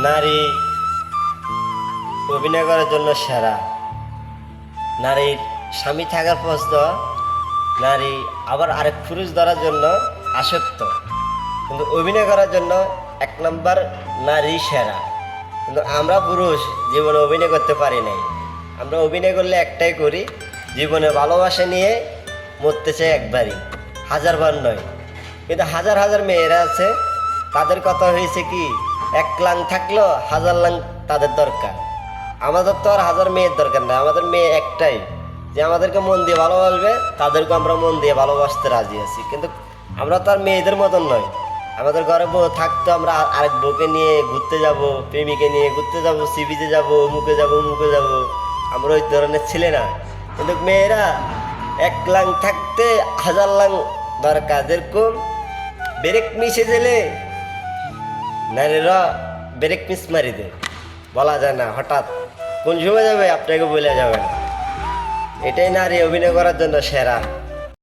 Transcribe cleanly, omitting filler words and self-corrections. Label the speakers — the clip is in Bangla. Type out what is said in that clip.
Speaker 1: নারী অভিনয় করার জন্য সেরা। নারীর স্বামী থাকার প্রশ্ন, নারী আবার আরেক পুরুষ ধরার জন্য আসক্ত, কিন্তু অভিনয় করার জন্য 1 নম্বর নারী সেরা। কিন্তু আমরা পুরুষ জীবনে অভিনয় করতে পারি নাই। আমরা অভিনয় করলে একটাই করি, জীবনে ভালোবাসা নিয়ে মরতে চাই একবারই, 1000বার নয়। কিন্তু হাজার হাজার মেয়েরা আছে, তাদের কথা হয়েছে কি 1 লাখ থাকলেও 1000 লাখ তাদের দরকার। আমাদের তো আর 1000 মেয়ের দরকার না, আমাদের মেয়ে একটাই, যে আমাদেরকে মন দিয়ে ভালোবাসবে, তাদেরকে আমরা মন দিয়ে ভালোবাসতে রাজি আছি। কিন্তু আমরা তো আর মেয়েদের মতন নয়, আমাদের ঘরে বউ থাকতো, আমরা আরেক বউকে নিয়ে ঘুরতে যাব, প্রেমিকে নিয়ে ঘুরতে যাব, সিবিতে যাব, মুখে যাব, মুখে যাব, আমরা ওই ধরনের ছিলে না। কিন্তু মেয়েরা 1 লাখ থাকতে 1000 লাখ দরকার। যেরকম ব্রেক মিশে গেলে নারীরা ব্রেক মিস মারি দেয়, বলা যায় না হঠাৎ কোন সময় যাবে আপনাকে বলে যাবে না। এটাই নারী অভিনয় করার জন্য সেরা।